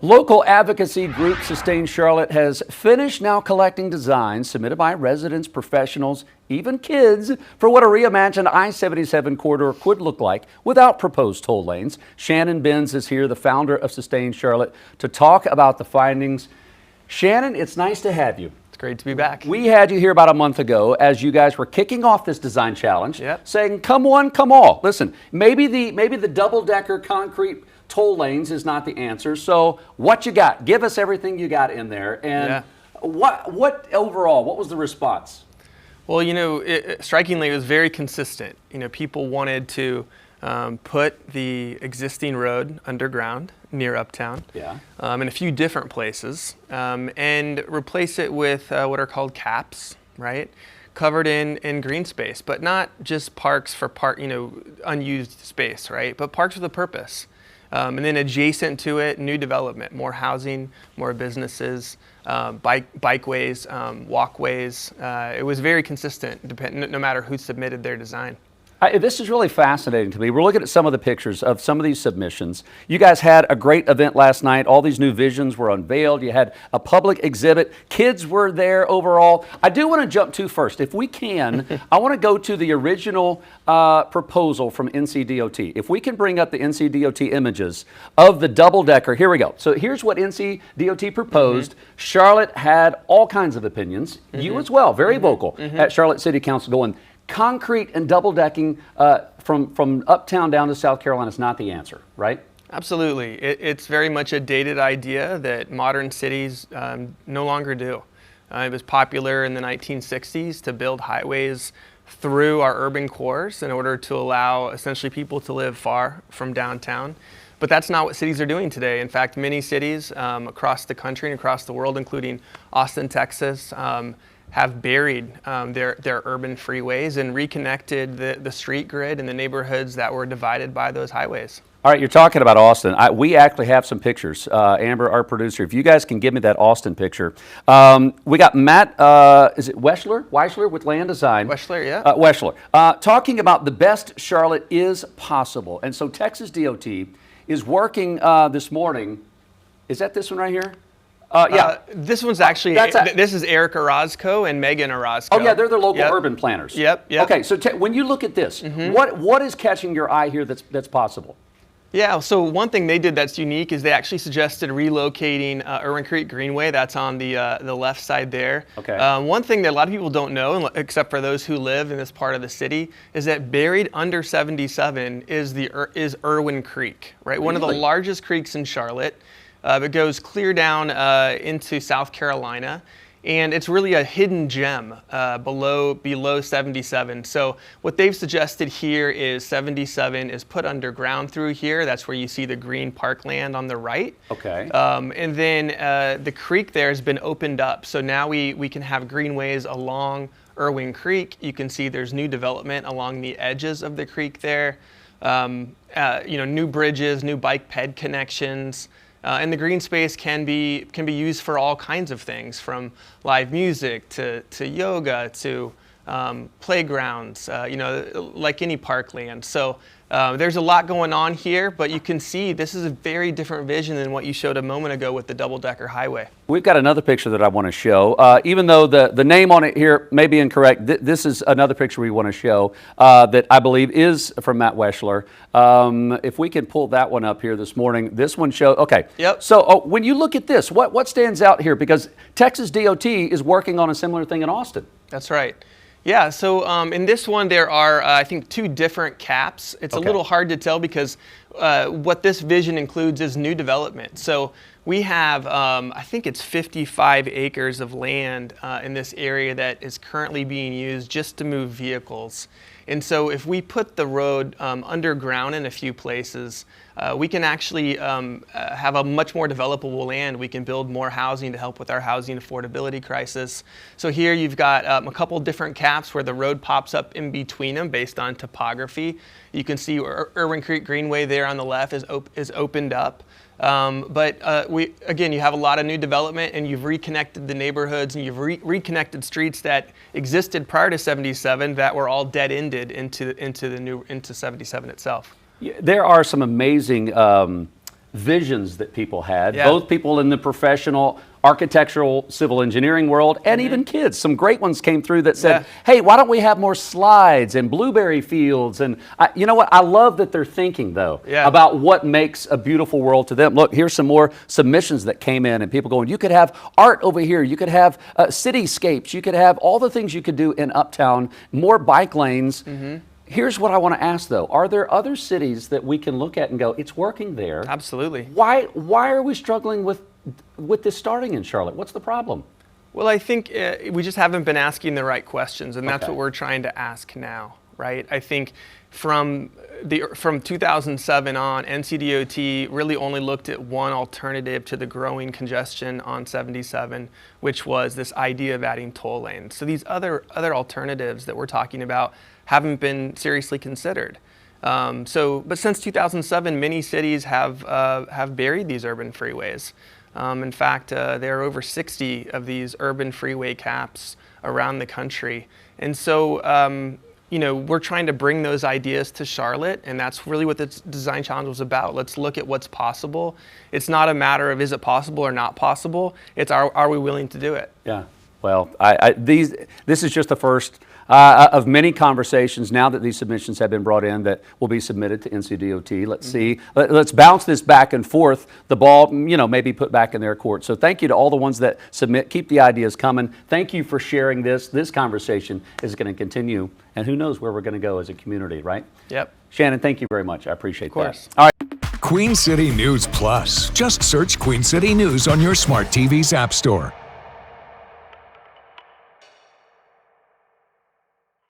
Local advocacy group Sustain Charlotte has finished now collecting designs submitted by residents, professionals, even kids for what a reimagined I-77 corridor could look like without proposed toll lanes. Shannon Benz is here, the founder of Sustain Charlotte, to talk about the findings. Shannon, it's nice to have you. It's great to be back. We had you here about a month ago as you guys were kicking off this design challenge, saying, come one, come all. Listen, maybe the double-decker concrete toll lanes is not the answer. So what you got? Give us everything you got in there. And what overall, what was the response? Well, you know, strikingly, it was very consistent. You know, people wanted to put the existing road underground near Uptown in a few different places and replace it with what are called caps, right? Covered in green space, but not just parks for unused space, right? But parks with a purpose. And then adjacent to it, new development, more housing, more businesses, bikeways, walkways. It was very consistent, no matter who submitted their design. This is really fascinating to me. We're looking at some of the pictures of some of these submissions. You guys had a great event last night. All these new visions were unveiled. You had a public exhibit. Kids were there overall. I do want to jump to first, if we can, I want to go to the original proposal from NCDOT. If we can bring up the NCDOT images of the double-decker. Here we go. So here's what NCDOT proposed. Charlotte had all kinds of opinions. You as well, very vocal at Charlotte City Council, going, concrete and double-decking from Uptown down to South Carolina is not the answer, right? Absolutely. It's very much a dated idea that modern cities no longer do. It was popular in the 1960s to build highways through our urban cores in order to allow essentially people to live far from downtown. But that's not what cities are doing today. In fact, many cities across the country and across the world, including Austin, Texas, have buried their urban freeways and reconnected the street grid and the neighborhoods that were divided by those highways. All right, you're talking about Austin. We actually have some pictures. Amber, our producer, if you guys can give me that Austin picture. We got Matt, is it Weschler with Land Design. Weschler, yeah. Weschler, talking about the best Charlotte is possible. And so Texas DOT is working this morning. Is that this one right here? This one's actually, this is Eric Orozco and Megan Orozco. Oh yeah, they're the local urban planners. Yep. Okay, so when you look at this, what is catching your eye here that's possible? Yeah, so one thing they did that's unique is they actually suggested relocating Irwin Creek Greenway. That's on the left side there. Okay. One thing that a lot of people don't know, except for those who live in this part of the city, is that buried under 77 is Irwin Creek, right? Really? One of the largest creeks in Charlotte. It goes clear down into South Carolina, and it's really a hidden gem below 77. So what they've suggested here is 77 is put underground through here. That's where you see the green parkland on the right. Okay. And then the creek there has been opened up. So now we can have greenways along Irwin Creek. You can see there's new development along the edges of the creek there. New bridges, new bike ped connections. And the green space can be used for all kinds of things, from live music to yoga to playgrounds, like any parkland. So there's a lot going on here, but you can see this is a very different vision than what you showed a moment ago with the double-decker highway. We've got another picture that I want to show. Even though the name on it here may be incorrect, this is another picture we want to show that I believe is from Matt Weschler. If we can pull that one up here this morning, this one shows, okay. Yep. So when you look at this, what stands out here? Because Texas DOT is working on a similar thing in Austin. That's right. Yeah, so in this one there are, I think, two different caps. It's a little hard to tell because what this vision includes is new development. So we have, I think it's 55 acres of land in this area that is currently being used just to move vehicles. And so if we put the road underground in a few places, we can actually have a much more developable land. We can build more housing to help with our housing affordability crisis. So here you've got a couple different caps where the road pops up in between them based on topography. You can see Irwin Creek Greenway there on the left is opened up. But you have a lot of new development, and you've reconnected the neighborhoods, and you've reconnected streets that existed prior to 77 that were all dead-ended into 77 itself. There are some amazing visions that people had, Yeah. both people in the professional architectural civil engineering world and even kids. Some great ones came through that said, hey, why don't we have more slides and blueberry fields? And you know what? I love that they're thinking, though, about what makes a beautiful world to them. Look, here's some more submissions that came in, and people going, you could have art over here, you could have cityscapes, you could have all the things you could do in Uptown, more bike lanes. Here's what I want to ask, though. Are there other cities that we can look at and go, it's working there? Absolutely. Why are we struggling with this starting in Charlotte? What's the problem? Well, I think we just haven't been asking the right questions, and that's what we're trying to ask now, right? I think from 2007 on, NCDOT really only looked at one alternative to the growing congestion on 77, which was this idea of adding toll lanes. So these other alternatives that we're talking about haven't been seriously considered. But since 2007, many cities have buried these urban freeways. In fact, there are over 60 of these urban freeway caps around the country. And so, we're trying to bring those ideas to Charlotte, and that's really what the Design Challenge was about. Let's look at what's possible. It's not a matter of is it possible or not possible. It's are we willing to do it? Yeah. Well, this is just the first of many conversations now that these submissions have been brought in that will be submitted to NCDOT. Let's see. Let's bounce this back and forth. The ball, maybe put back in their court. So thank you to all the ones that submit. Keep the ideas coming. Thank you for sharing this. This conversation is going to continue, and who knows where we're going to go as a community, right? Yep. Shannon, thank you very much. I appreciate that. Of course. All right. Queen City News Plus. Just search Queen City News on your smart TV's app store.